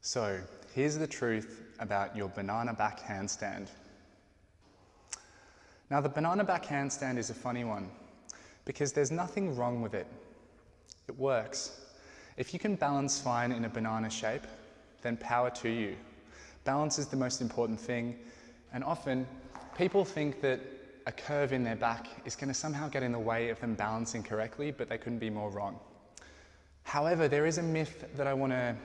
So here's the truth about your banana back handstand. Now the banana back handstand is a funny one because there's nothing wrong with it. It works. If you can balance fine in a banana shape, then power to you. Balance is the most important thing, and often people think that a curve in their back is going to somehow get in the way of them balancing correctly, but they couldn't be more wrong. However, there is a myth that I want to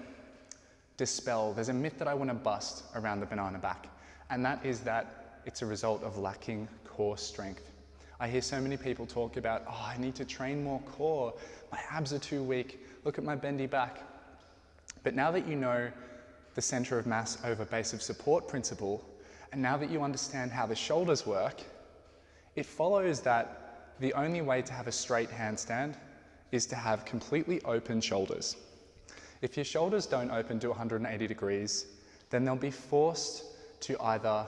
dispel. There's a myth that I want to bust around the banana back, and that is that it's a result of lacking core strength. I hear so many people talk about, oh, I need to train more core, my abs are too weak, look at my bendy back. But now that you know the center of mass over base of support principle, and now that you understand how the shoulders work, it follows that the only way to have a straight handstand is to have completely open shoulders. If your shoulders don't open to 180 degrees, then they'll be forced to either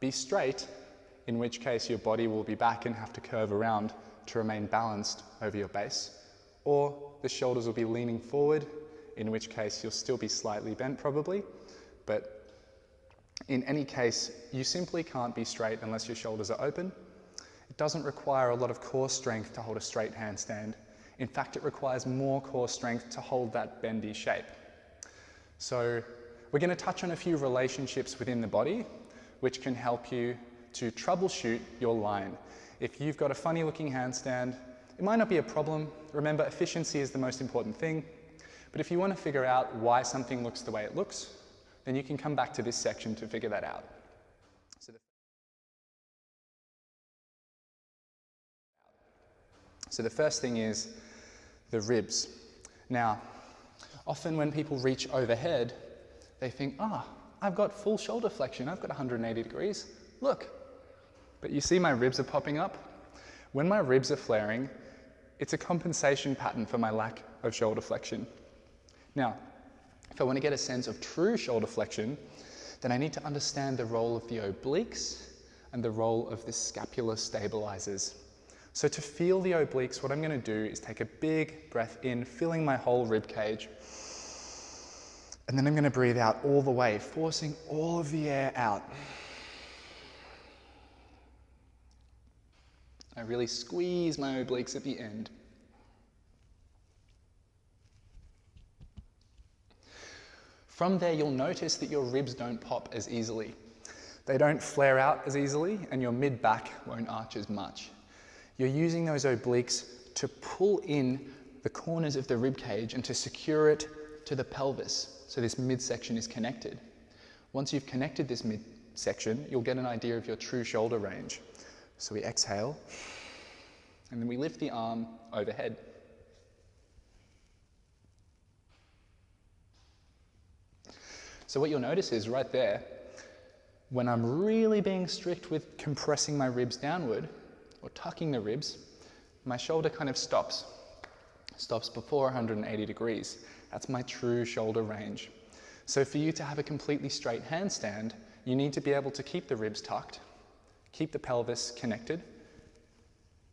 be straight, in which case your body will be back and have to curve around to remain balanced over your base, or the shoulders will be leaning forward, in which case you'll still be slightly bent probably, but in any case, you simply can't be straight unless your shoulders are open. It doesn't require a lot of core strength to hold a straight handstand. In fact, it requires more core strength to hold that bendy shape. So we're going to touch on a few relationships within the body which can help you to troubleshoot your line. If you've got a funny looking handstand, it might not be a problem. Remember, efficiency is the most important thing. But if you want to figure out why something looks the way it looks, then you can come back to this section to figure that out. So the first thing is the ribs. Now, often when people reach overhead, they think, I've got full shoulder flexion, I've got 180 degrees, look. But you see my ribs are popping up? When my ribs are flaring, it's a compensation pattern for my lack of shoulder flexion. Now, if I want to get a sense of true shoulder flexion, then I need to understand the role of the obliques and the role of the scapular stabilizers. So to feel the obliques, what I'm going to do is take a big breath in, filling my whole rib cage. And then I'm going to breathe out all the way, forcing all of the air out. I really squeeze my obliques at the end. From there, you'll notice that your ribs don't pop as easily. They don't flare out as easily, and your mid-back won't arch as much. You're using those obliques to pull in the corners of the rib cage and to secure it to the pelvis, so this midsection is connected. Once you've connected this midsection, you'll get an idea of your true shoulder range. So we exhale, and then we lift the arm overhead. So what you'll notice is right there, when I'm really being strict with compressing my ribs downward, or tucking the ribs, my shoulder kind of stops before 180 degrees. That's my true shoulder range. So for you to have a completely straight handstand, you need to be able to keep the ribs tucked, keep the pelvis connected,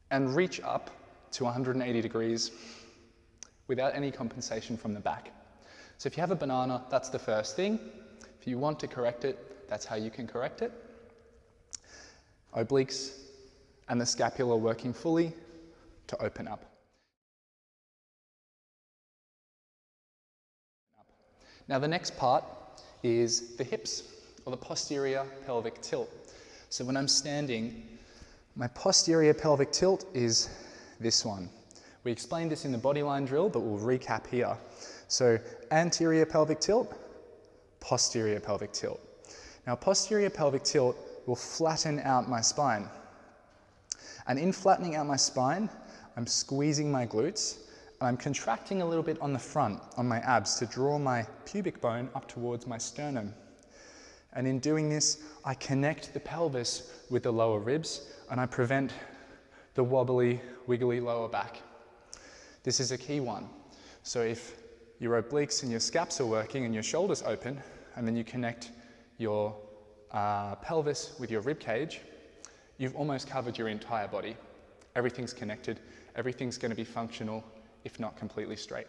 and reach up to 180 degrees without any compensation from the back. So if you have a banana, that's the first thing. If you want to correct it, that's how you can correct it. Obliques and the scapula working fully to open up. Now the next part is the hips, or the posterior pelvic tilt. So when I'm standing, my posterior pelvic tilt is this one. We explained this in the bodyline drill, but we'll recap here. So anterior pelvic tilt, posterior pelvic tilt. Now posterior pelvic tilt will flatten out my spine. And in flattening out my spine, I'm squeezing my glutes, and I'm contracting a little bit on the front, on my abs, to draw my pubic bone up towards my sternum. And in doing this, I connect the pelvis with the lower ribs, and I prevent the wobbly, wiggly lower back. This is a key one. So if your obliques and your scaps are working and your shoulders open, and then you connect your pelvis with your rib cage, you've almost covered your entire body. Everything's connected, everything's going to be functional, if not completely straight.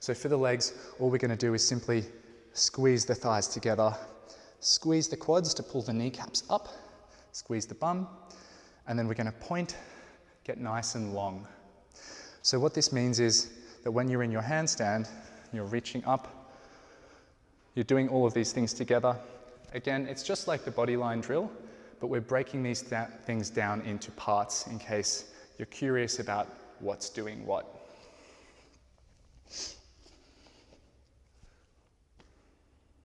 So for the legs, all we're going to do is simply squeeze the thighs together, squeeze the quads to pull the kneecaps up, squeeze the bum, and then we're going to point, get nice and long. So what this means is that when you're in your handstand, you're reaching up, you're doing all of these things together. Again, it's just like the bodyline drill, but we're breaking these things down into parts in case you're curious about what's doing what.